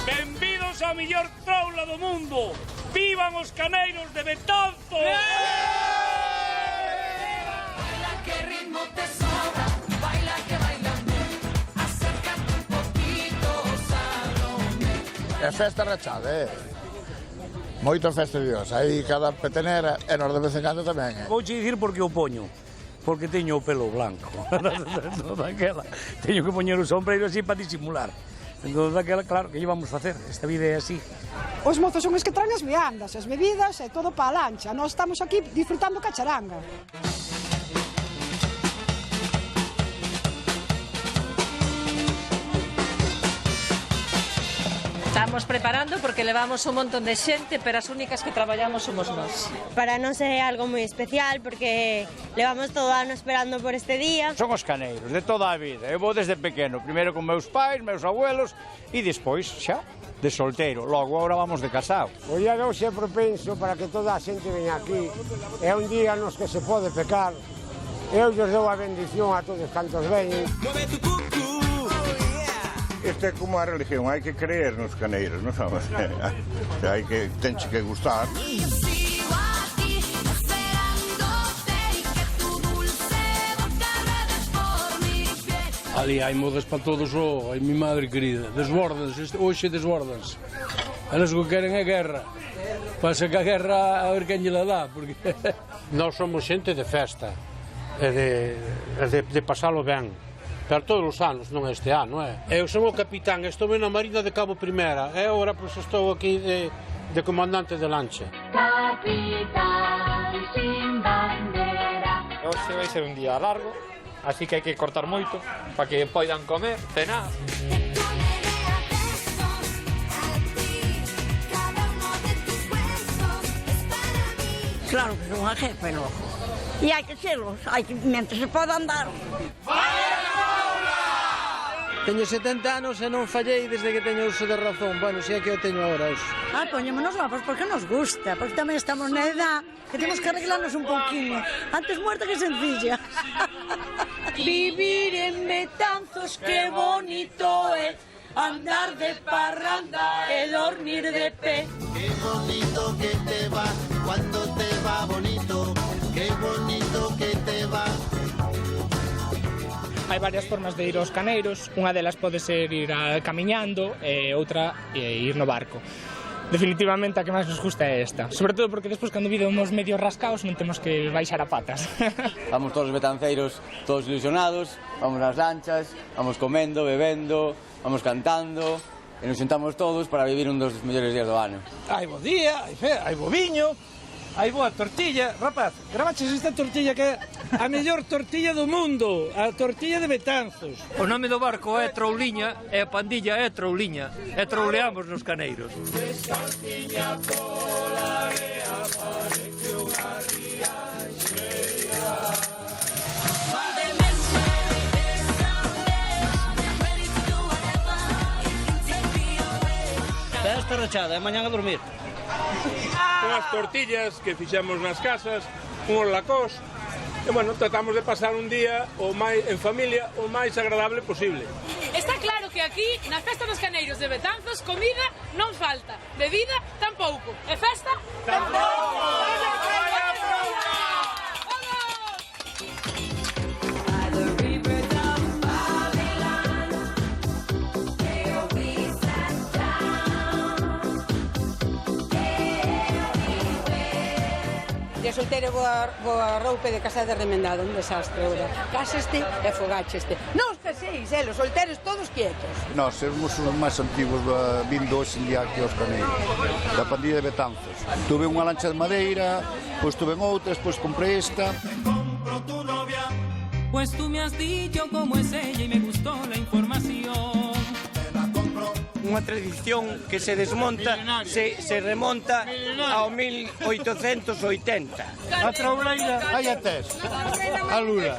Benvidos á mellor troula do mundo. Vivan os caneiros de Betanzos. Baila que ritmo te sobra, baila que bailame, acércate un poquito, Salomé. É festa rachada, Moitas festas de Dios, aí cada petenera e nos de vez en cando tamén, Vouche dicir porque o poño, porque teño o pelo blanco. Daquela, teño que poñer o sombreiro así para disimular. Entón, daquela, claro, que íbamos facer? Esta vida é así. Os mozos son os que traen as viandas, as bebidas e todo para a lancha. Nós estamos aquí disfrutando ca charanga. Estamos preparando porque levamos un montón de xente, pero as únicas que traballamos somos nós. Para nós é algo moi especial porque levamos todo o ano esperando por este día. Son os caneiros de toda a vida. Eu vou desde pequeno, primeiro con meus pais, meus abuelos e despois xa de solteiro. Logo agora vamos de casado. O día de hoxe é propenso para que toda a xente veña aquí. É un día nos que se pode pecar. Eu lles dou a bendición a todos cantos veñen. Isto é como a religión, hai que creer nos caneiros, non sabes? Hai que, tenche que gustar. Ali hai modas para todos, ai mi madre querida, desbordanse, hoxe desbordanse. Eles o que queren é guerra. Pasa que a guerra a ver quen lle la dá, porque... Nós somos xente de festa, de pasalo ben. Pero todos os anos, non este ano, Eu son o capitán, estou na Marina de Cabo Primera, e agora pois estou aquí de comandante de lancha. Capitán sin bandera. Hoxe vai ser un día largo, así que hai que cortar moito para que poidan comer, cenar. Claro que son a jefe, logo. E hai que serlos, mentre se pode andar. Teño 70 anos e non fallei desde que teño uso de razón. Bueno, si é que eu teño ahora uso. Poñémonos guapos porque nos gusta, porque tamén estamos na edad que temos que arreglarnos un pouquinho. Antes muerta que sencilla. Vivir en Betanzos, qué bonito es. Andar de parranda e dormir de pé. Qué bonito que te va, cuando te va bonito. Qué bonito que te va. Hai varias formas de ir aos caneiros, unha delas pode ser ir camiñando e outra ir no barco. Definitivamente a que máis nos gusta é esta, sobre todo porque despois cando vivimos medio rascaos non temos que baixar a patas. Vamos todos os betanceiros, todos ilusionados, vamos nas lanchas, vamos comendo, bebendo, vamos cantando e nos sentamos todos para vivir un dos mellores días do ano. Hai bo día, hai bo viño, hai boa tortilla. Rapaz, gravaches esta tortilla que é a mellor tortilla do mundo, a tortilla de Betanzos. O nome do barco é Trouliña e a pandilla é Trouliña e trouleamos nos caneiros. Festa rachada, e mañán a dormir. Unhas tortillas que fixemos nas casas, unhos lacós, e, bueno, tratamos de pasar un día en familia o máis agradable posible. Está claro que aquí, na festa dos caneiros de Betanzos, comida non falta, bebida tampouco, e festa tampouco. De solteiro boa roupa de casada remendada, un desastre ora. Casaste e fogácheste. Non os caséis, os solteiros todos quietos. Nós somos os máis antigos vindo hoxe en día aquí aos caneiros, da pandilla de Betanzos. Tuve unha lancha de madeira, pois tuve outras, pois comprei esta. Pues tú me has dicho cómo es ella y me gustó la información. Unha tradición que se desmonta, se remonta ao 1880. A trauleira, aí a tes, a lula.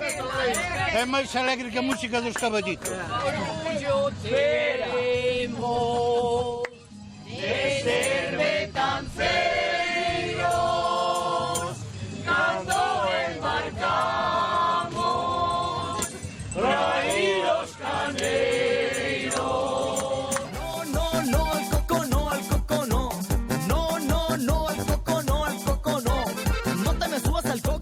É máis alegre que a música dos caballitos. Veremos